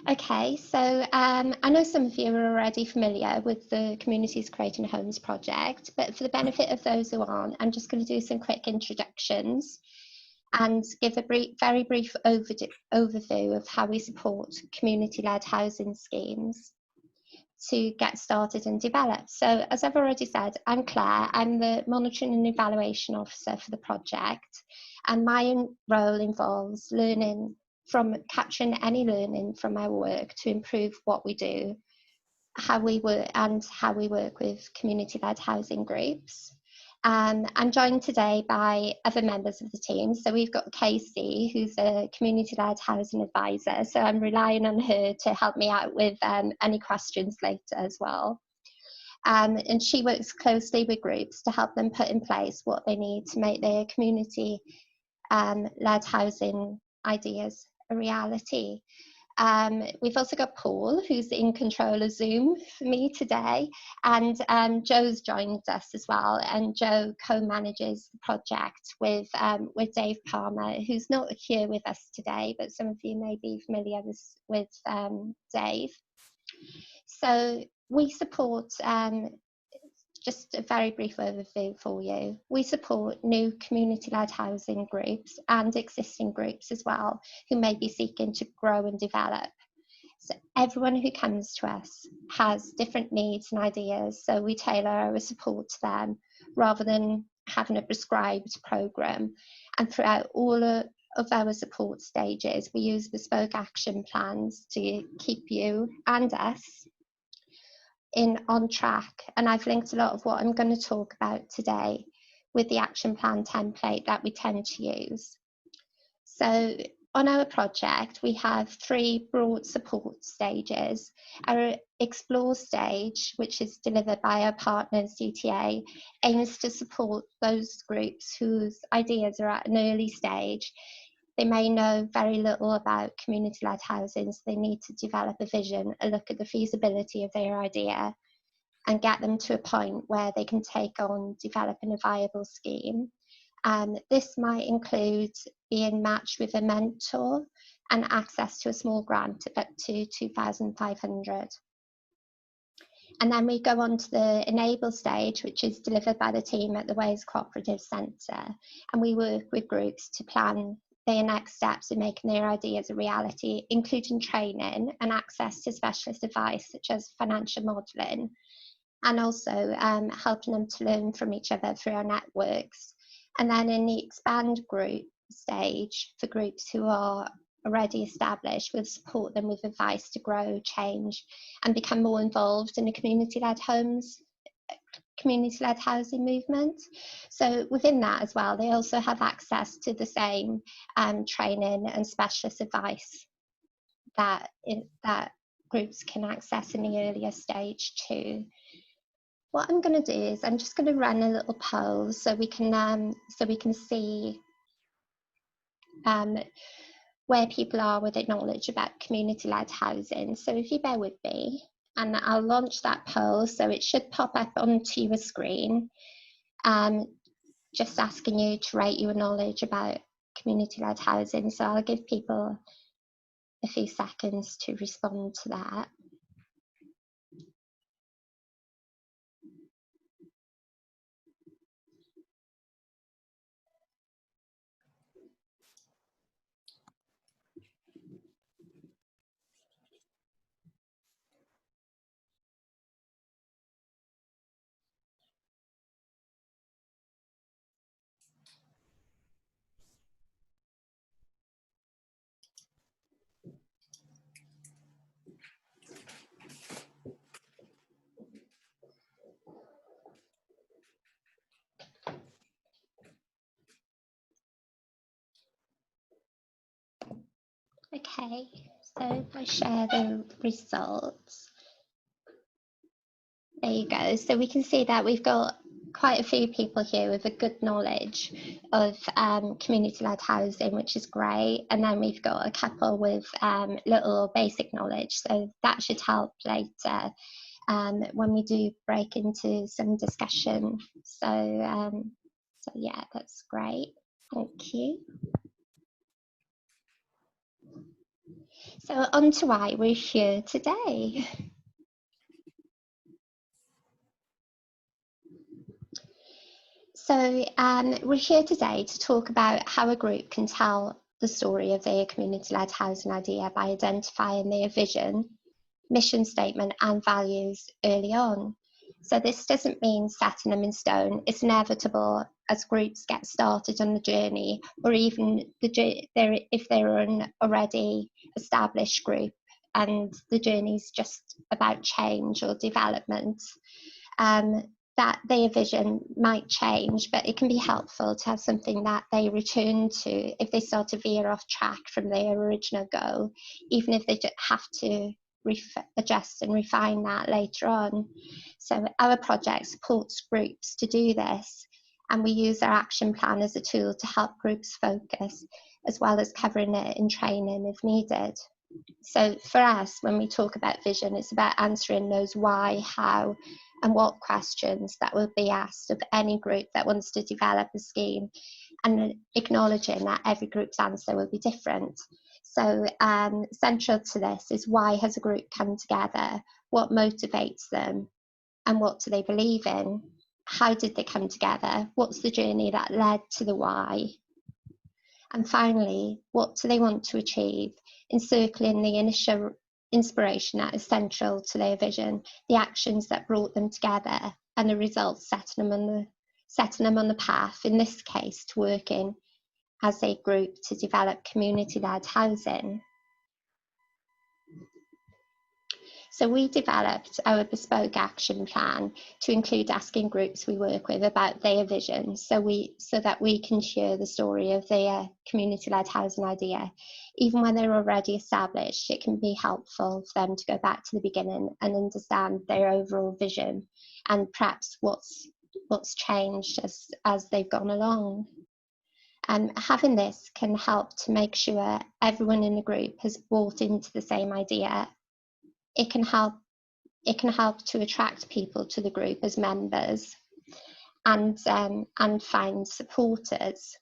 Okay, so I know some of you are already familiar with the Communities Creating Homes project, but for the benefit of those who aren't, I'm just going to do some quick introductions and give a very brief overview of how we support community-led housing schemes to get started and develop. So as I've already said, I'm Claire. I'm the Monitoring and Evaluation Officer for the project, and my role involves capturing any learning from our work to improve what we do, how we work with community-led housing groups. I'm joined today by other members of the team. So we've got Casey, who's a community-led housing advisor. So I'm relying on her to help me out with any questions later as well. And she works closely with groups to help them put in place what they need to make their community-led housing ideas a reality. We've also got Paul, who's in control of Zoom for me today, and Joe's joined us as well, and Joe co-manages the project with Dave Palmer, who's not here with us today, but some of you may be familiar with Dave. So we support, just a very brief overview for you. We support new community-led housing groups and existing groups as well, who may be seeking to grow and develop. So everyone who comes to us has different needs and ideas, so we tailor our support to them rather than having a prescribed programme. And throughout all of our support stages, we use bespoke action plans to keep you and us on track, and I've linked a lot of what I'm going to talk about today with the action plan template that we tend to use. So on our project, we have 3 broad support stages. Our explore stage, which is delivered by our partners CTA, aims to support those groups whose ideas are at an early stage. They may know very little about community-led housing, so they need to develop a vision, a look at the feasibility of their idea, and get them to a point where they can take on developing a viable scheme. This might include being matched with a mentor and access to a small grant of up to 2,500. And then we go on to the enable stage, which is delivered by the team at the Wales Cooperative Centre, and we work with groups to plan their next steps in making their ideas a reality, including training and access to specialist advice such as financial modelling, and also helping them to learn from each other through our networks. And then in the expand group stage, for groups who are already established, we'll support them with advice to grow, change, and become more involved in the community-led housing movement. So within that as well, they also have access to the same training and specialist advice that groups can access in the earlier stage too. What I'm going to do is I'm just going to run a little poll so we can see where people are with their knowledge about community-led housing. So if you bear with me, and I'll launch that poll, so it should pop up onto your screen, just asking you to rate your knowledge about community-led housing. So I'll give people a few seconds to respond to that. Okay, so if I share the results, there you go. So we can see that we've got quite a few people here with a good knowledge of community-led housing, which is great. And then we've got a couple with little basic knowledge. So that should help later when we do break into some discussion. So yeah, that's great. Thank you. So on to why we're here today. So we're here today to talk about how a group can tell the story of their community-led housing idea by identifying their vision, mission statement and values early on. So this doesn't mean setting them in stone. It's inevitable as groups get started on the journey, or even if they're an already established group and the journey's just about change or development, that their vision might change, but it can be helpful to have something that they return to if they start to veer off track from their original goal, even if they have to adjust and refine that later on. So our project supports groups to do this, and we use our action plan as a tool to help groups focus, as well as covering it in training if needed. So for us, when we talk about vision, it's about answering those why, how, and what questions that will be asked of any group that wants to develop a scheme, and acknowledging that every group's answer will be different. So central to this is, why has a group come together? What motivates them? And what do they believe in? How did they come together? What's the journey that led to the why? And finally, what do they want to achieve? Encircling the initial inspiration that is central to their vision, the actions that brought them together, and the results setting them on the path, in this case, to working as a group to develop community-led housing. So we developed our bespoke action plan to include asking groups we work with about their vision, so that we can share the story of their community-led housing idea. Even when they're already established, it can be helpful for them to go back to the beginning and understand their overall vision, and perhaps what's changed as they've gone along. Having this can help to make sure everyone in the group has bought into the same idea. It can help to attract people to the group as members and find supporters.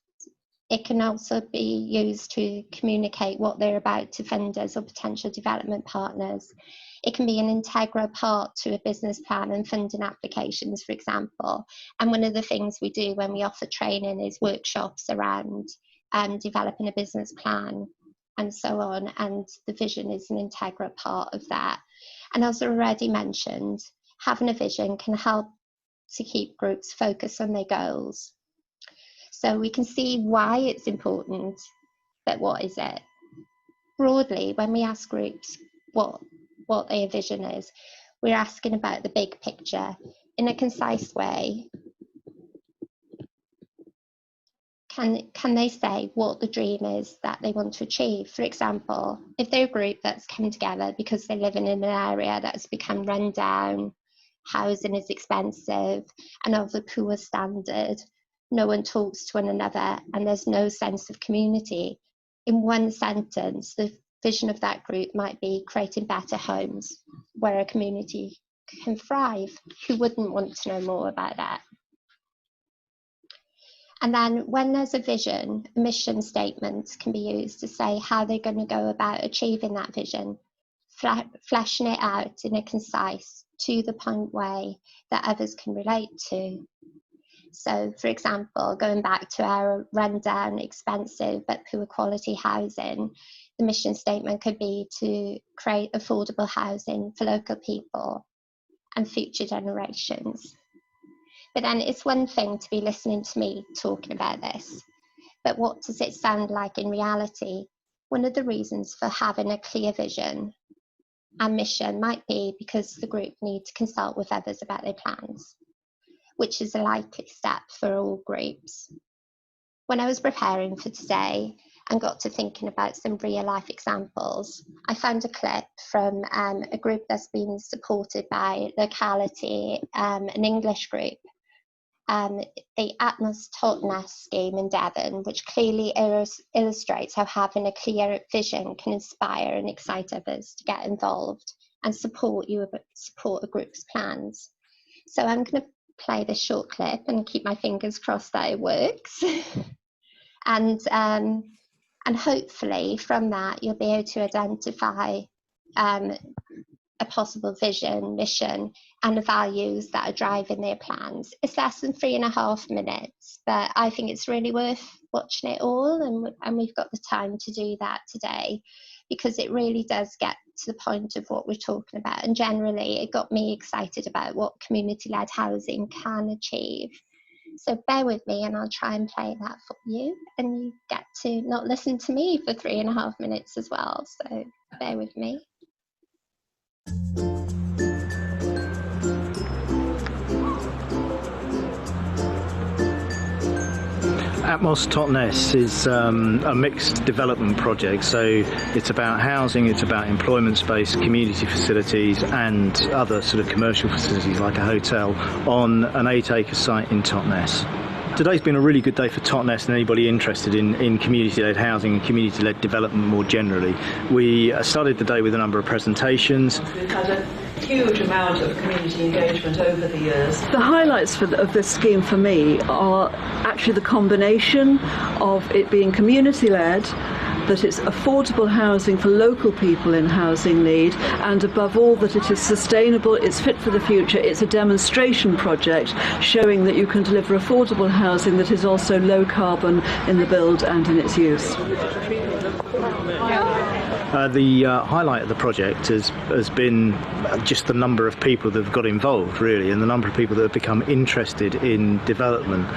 It can also be used to communicate what they're about to funders or potential development partners. It can be an integral part to a business plan and funding applications, for example. And one of the things we do when we offer training is workshops around developing a business plan and so on, and the vision is an integral part of that. And as I already mentioned, having a vision can help to keep groups focused on their goals. So we can see why it's important, but what is it? Broadly, when we ask groups what their vision is, we're asking about the big picture in a concise way. Can they say what the dream is that they want to achieve? For example, if they're a group that's come together because they're living in an area that's become run down, housing is expensive and of a poor standard, no one talks to one another, and there's no sense of community. In one sentence, the vision of that group might be creating better homes where a community can thrive. Who wouldn't want to know more about that? And then when there's a vision, a mission statement can be used to say how they're going to go about achieving that vision, fleshing it out in a concise, to the point way that others can relate to. So, for example, going back to our rundown, expensive but poor quality housing, the mission statement could be to create affordable housing for local people and future generations. But then it's one thing to be listening to me talking about this, but what does it sound like in reality? One of the reasons for having a clear vision and mission might be because the group need to consult with others about their plans, which is a likely step for all groups. When I was preparing for today and got to thinking about some real life examples, I found a clip from a group that's been supported by locality, an English group, the Atmos Totnes scheme in Devon, which clearly illustrates how having a clear vision can inspire and excite others to get involved and support a group's plans. So I'm going to play this short clip and keep my fingers crossed that it works. And And hopefully from that, you'll be able to identify a possible vision, mission, and the values that are driving their plans. It's less than 3.5 minutes, but I think it's really worth watching it all, and we've got the time to do that today, because it really does get to the point of what we're talking about. And generally, it got me excited about what community-led housing can achieve. So bear with me and I'll try and play that for you, and you get to not listen to me for 3.5 minutes as well, so bear with me. Atmos Totnes is a mixed development project, so it's about housing, it's about employment space, community facilities and other sort of commercial facilities like a hotel on an 8-acre site in Totnes. Today's been a really good day for Totnes and anybody interested in community-led housing and community-led development more generally. We started the day with a number of presentations. We've had a huge amount of community engagement over the years. The highlights of this scheme for me are actually the combination of it being community-led, that it's affordable housing for local people in housing need, and above all that it is sustainable, it's fit for the future, it's a demonstration project showing that you can deliver affordable housing that is also low carbon in the build and in its use. The highlight of the project has been just the number of people that have got involved, really, and the number of people that have become interested in development.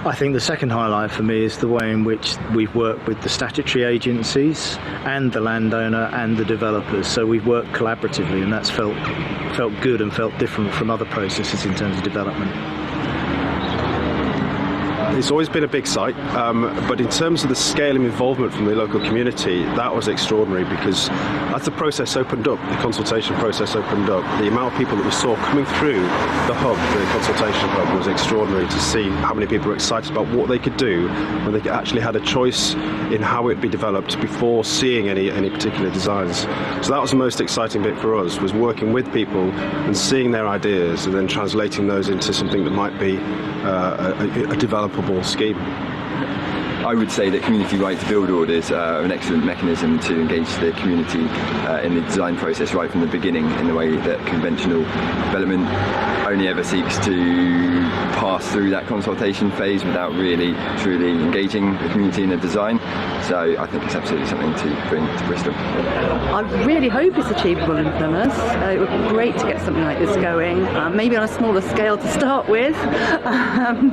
I think the second highlight for me is the way in which we've worked with the statutory agencies and the landowner and the developers. So we've worked collaboratively, and that's felt good and felt different from other processes in terms of development. It's always been a big site, but in terms of the scale and involvement from the local community, that was extraordinary, because as the process opened up, the consultation process opened up, the amount of people that we saw coming through the hub, the consultation hub, was extraordinary to see how many people were excited about what they could do when they actually had a choice in how it'd be developed before seeing any particular designs. So that was the most exciting bit for us, was working with people and seeing their ideas and then translating those into something that might be a developable scheme. I would say that community right to build orders are an excellent mechanism to engage the community in the design process right from the beginning, in the way that conventional development only ever seeks to pass through that consultation phase without really truly engaging the community in the design. So I think it's absolutely something to bring to Bristol. I really hope it's achievable in Plymouth. It would be great to get something like this going, maybe on a smaller scale to start with,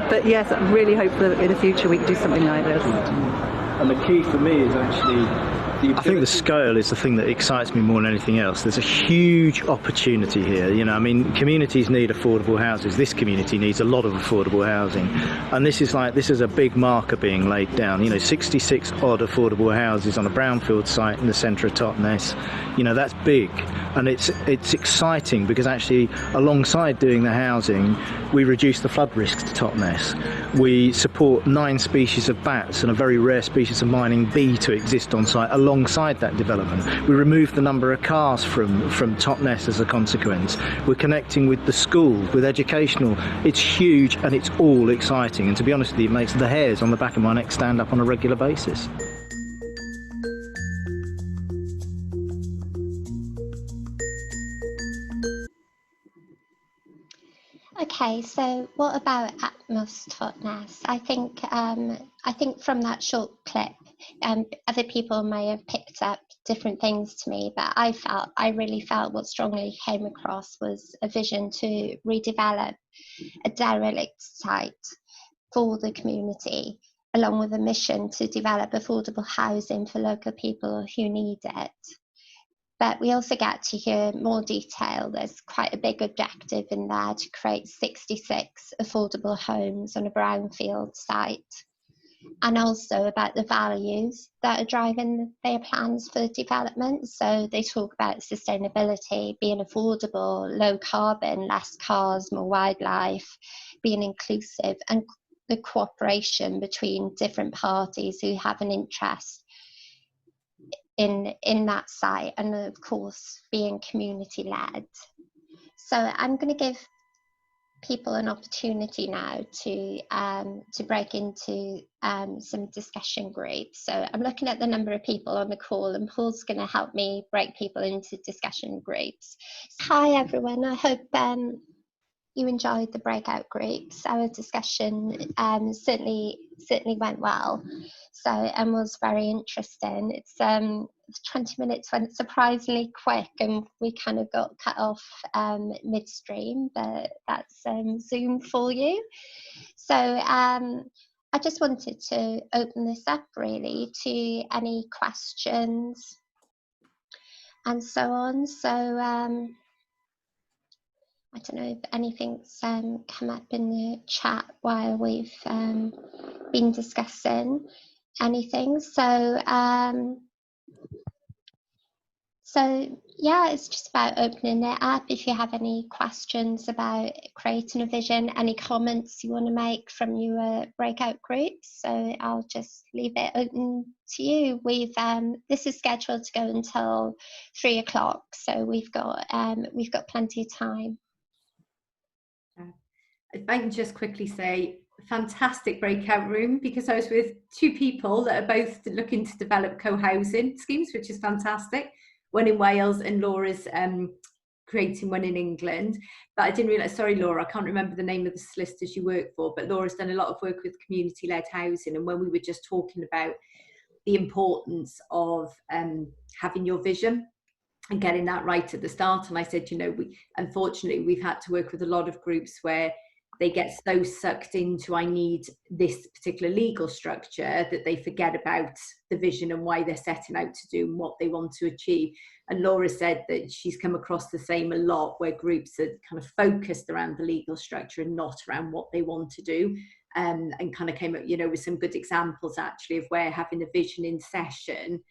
but yes, I really hope that in the future we can do something like this. And the key for me is actually I think the scale is the thing that excites me more than anything else. There's a huge opportunity here. You know, I mean, communities need affordable houses. This community needs a lot of affordable housing, and this is a big marker being laid down. You know, 66 odd affordable houses on a brownfield site in the centre of Totnes. You know, that's big, and it's exciting because actually, alongside doing the housing, we reduce the flood risks to Totnes. We support 9 species of bats and a very rare species of mining bee to exist on site alongside that development. We remove the number of cars from Totnes as a consequence. We're connecting with the schools, with educational. It's huge and it's all exciting, and to be honest with you, it makes the hairs on the back of my neck stand up on a regular basis. Okay, so what about Atmos Totnes? I think from that short clip, other people may have picked up different things to me, but I really felt what strongly came across was a vision to redevelop a derelict site for the community, along with a mission to develop affordable housing for local people who need it. But we also get to hear more detail. There's quite a big objective in there to create 66 affordable homes on a brownfield site, and also about the values that are driving their plans for development. So they talk about sustainability, being affordable, low carbon, less cars, more wildlife, being inclusive, and the cooperation between different parties who have an interest in that site, and of course being community led. So I'm going to give people an opportunity now to break into some discussion groups. So I'm looking at the number of people on the call, and Paul's going to help me break people into discussion groups. Hi everyone, I hope you enjoyed the breakout groups. Our discussion certainly went well, and was very interesting. It's 20 minutes went surprisingly quick, and we kind of got cut off midstream, but that's Zoom for you. So I just wanted to open this up really to any questions and so on. So I don't know if anything's come up in the chat while we've been discussing anything. So yeah, it's just about opening it up. If you have any questions about creating a vision, any comments you want to make from your breakout groups, so I'll just leave it open to you. This is scheduled to go until 3 o'clock, so we've got plenty of time. If I can just quickly say, fantastic breakout room, because I was with two people that are both looking to develop co-housing schemes, which is fantastic. One in Wales, and Laura's creating one in England. But I didn't realise, sorry Laura, I can't remember the name of the solicitors you work for, but Laura's done a lot of work with community-led housing. And when we were just talking about the importance of having your vision and getting that right at the start, and I said, you know, unfortunately we've had to work with a lot of groups where they get so sucked into I need this particular legal structure that they forget about the vision and why they're setting out to do and what they want to achieve. And Laura said that she's come across the same a lot, where groups are kind of focused around the legal structure and not around what they want to do, and kind of came up, you know, with some good examples actually of where having a vision in session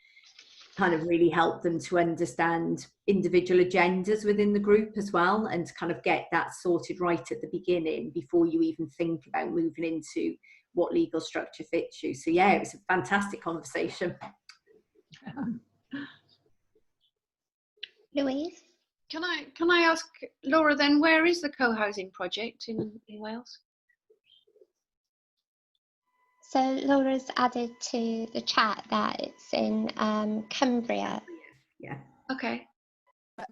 kind of really help them to understand individual agendas within the group as well, and to kind of get that sorted right at the beginning before you even think about moving into what legal structure fits you. So yeah, it was a fantastic conversation. Louise? Can I ask Laura then, where is the co-housing project in Wales? So Laura's added to the chat that it's in Cumbria. Yeah. Okay.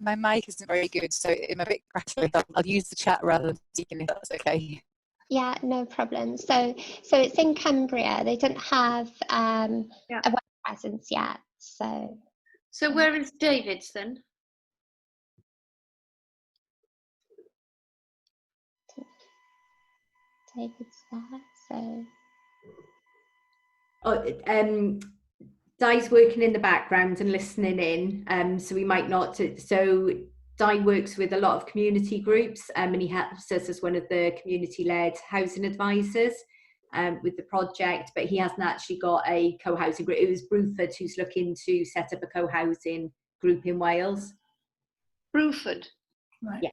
My mic isn't very good, so I'm a bit crackly. I'll use the chat rather than speaking, if that's okay. Yeah, no problem. So it's in Cumbria. They don't have a web presence yet. So where is David's then? David's there. So. Di's working in the background and listening in, so we might not. So Di works with a lot of community groups, and he helps us as one of the community-led housing advisors with the project, but he hasn't actually got a co-housing group. It was Bruford who's looking to set up a co-housing group in Wales. Bruford? Right. Yeah.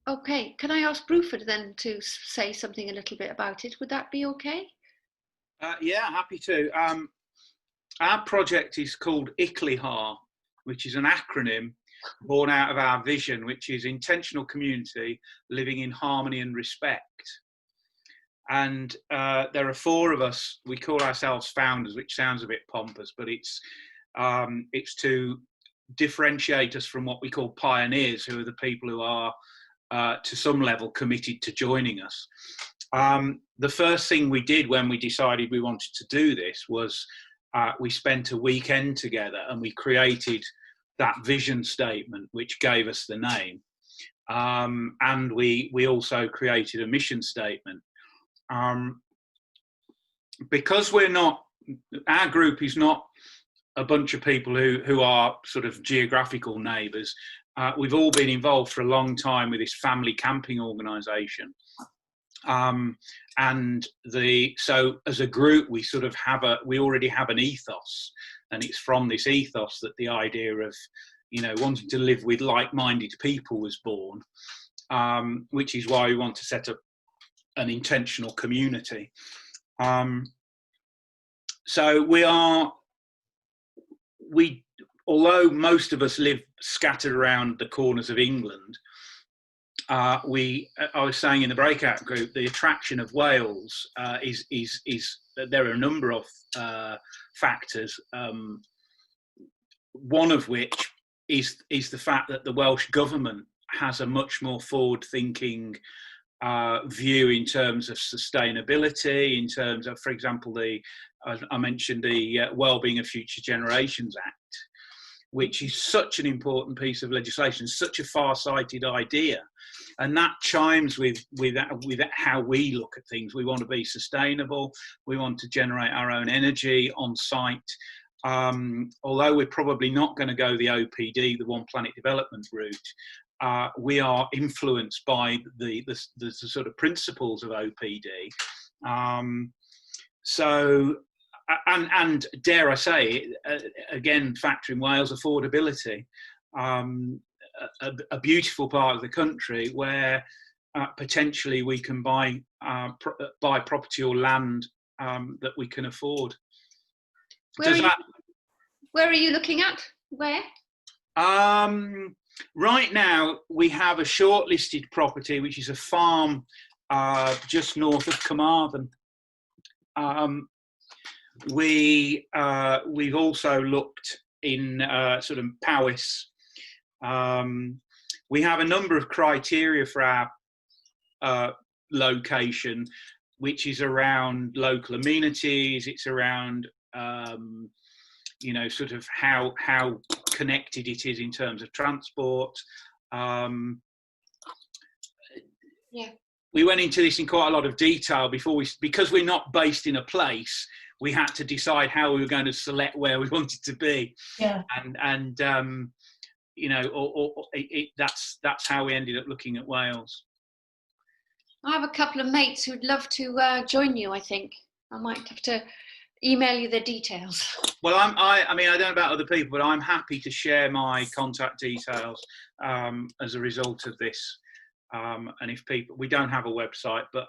Okay, can I ask Bruford then to say something a little bit about it? Would that be okay? Yeah, happy to. Our project is called ICLIHAR, which is an acronym born out of our vision, which is intentional community living in harmony and respect. And there are 4 of us. We call ourselves founders, which sounds a bit pompous, but it's to differentiate us from what we call pioneers, who are the people who are to some level committed to joining us. The first thing we did when we decided we wanted to do this was we spent a weekend together and we created that vision statement, which gave us the name. And we also created a mission statement. Because our group is not a bunch of people who are sort of geographical neighbours. We've all been involved for a long time with this family camping organisation. So as a group, we sort of we already have an ethos, and it's from this ethos that the idea of, you know, wanting to live with like-minded people was born, which is why we want to set up an intentional community. So although most of us live scattered around the corners of England, I was saying in the breakout group, the attraction of Wales is there are a number of factors. One of which is the fact that the Welsh government has a much more forward-thinking view in terms of sustainability, in terms of, for example, I mentioned the Wellbeing of Future Generations Act, which is such an important piece of legislation, such a far-sighted idea. And that chimes with how we look at things. We want to be sustainable. We want to generate our own energy on site. Although we're probably not going to go the OPD, the One Planet Development route, we are influenced by the sort of principles of OPD. And dare I say, again, factoring Wales, affordability. A beautiful part of the country where potentially we can buy property or land that we can afford. Where are you looking at? Where? Right now, we have a shortlisted property, which is a farm just north of Carmarthen. We've also looked in sort of Powys. We have a number of criteria for our location, which is around local amenities. It's around sort of how connected it is in terms of transport. We went into this in quite a lot of detail because we're not based in a place. We had to decide how we were going to select where we wanted to be. Yeah. And that's how we ended up looking at Wales. I have a couple of mates who'd love to join you. I think I might have to email you the details. Well, I don't know about other people, but I'm happy to share my contact details as a result of this. And if people, we don't have a website, but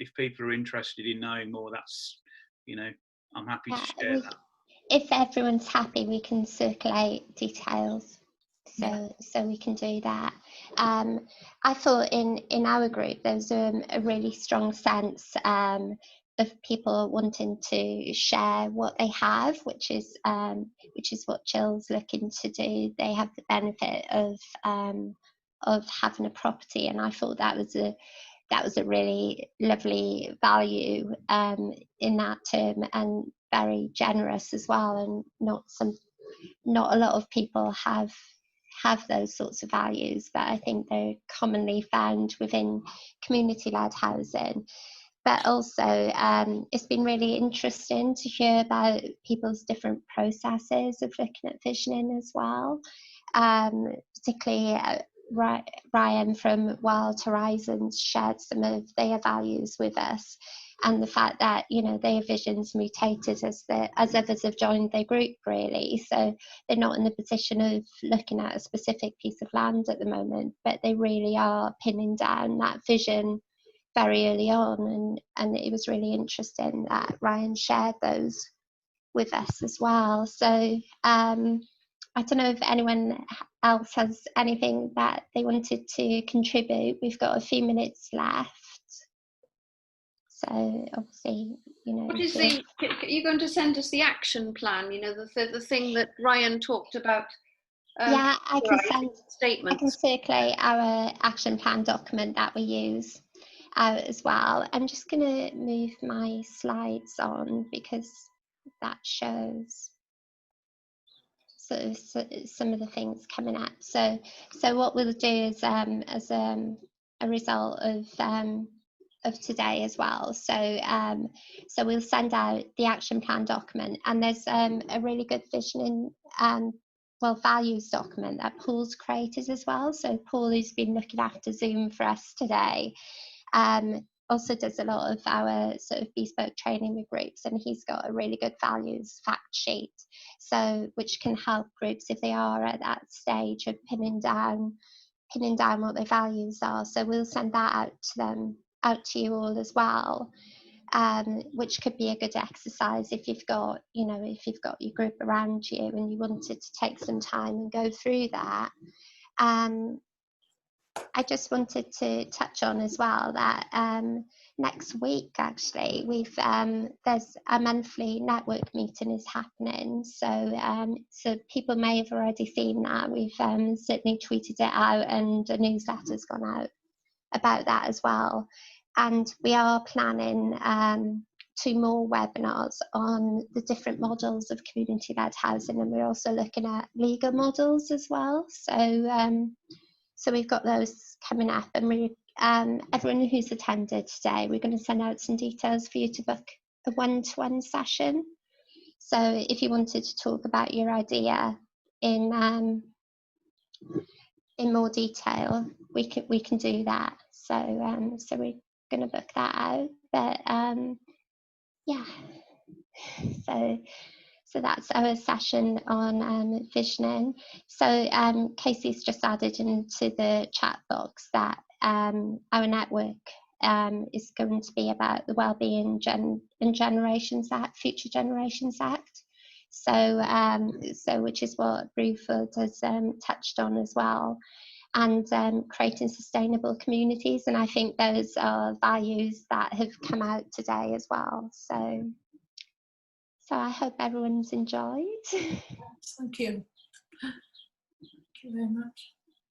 if people are interested in knowing more, that's, I'm happy to share that. If everyone's happy, we can circulate details. So we can do that. I thought in our group there's a really strong sense of people wanting to share what they have, which is what Jill's looking to do. They have the benefit of having a property, and I thought that was a really lovely value in that term, and very generous as well, and not a lot of people have those sorts of values, but I think they're commonly found within community-led housing. But also it's been really interesting to hear about people's different processes of looking at visioning as well, particularly Ryan from Wild Horizons shared some of their values with us, and the fact that their visions mutated as others have joined their group, really. So they're not in the position of looking at a specific piece of land at the moment, but they really are pinning down that vision very early on, and it was really interesting that Ryan shared those with us as well. So I don't know if anyone else has anything that they wanted to contribute. We've got a few minutes left. So obviously, What is are you going to send us the action plan? The thing that Ryan talked about. Yeah, I can circulate our action plan document that we use out as well. I'm just going to move my slides on because that shows sort of some of the things coming up. So what we'll do is as a result of today as well. So we'll send out the action plan document, and there's a really good visioning values document that Paul's created as well. So Paul, who's been looking after Zoom for us today, also does a lot of our sort of bespoke training with groups, and he's got a really good values fact sheet, so which can help groups if they are at that stage of pinning down what their values are. So we'll send that out to you all as well, which could be a good exercise if you've got your group around you and you wanted to take some time and go through that. I just wanted to touch on as well that next week, actually, there's a monthly network meeting is happening. So people may have already seen that. We've certainly tweeted it out, and a newsletter's gone out about that as well. And we are planning 2 more webinars on the different models of community-led housing, and we're also looking at legal models as well. So we've got those coming up, and everyone who's attended today, we're going to send out some details for you to book a one-to-one session. So if you wanted to talk about your idea in more detail, we can do that. So so we're going to book that out. But yeah, so that's our session on visioning. So Casey's just added into the chat box that our network is going to be about the Wellbeing and Generations Act, Future Generations Act. So which is what Bruford has touched on as well, and creating sustainable communities. And I think those are values that have come out today as well. So I hope everyone's enjoyed. Thank you. Thank you very much.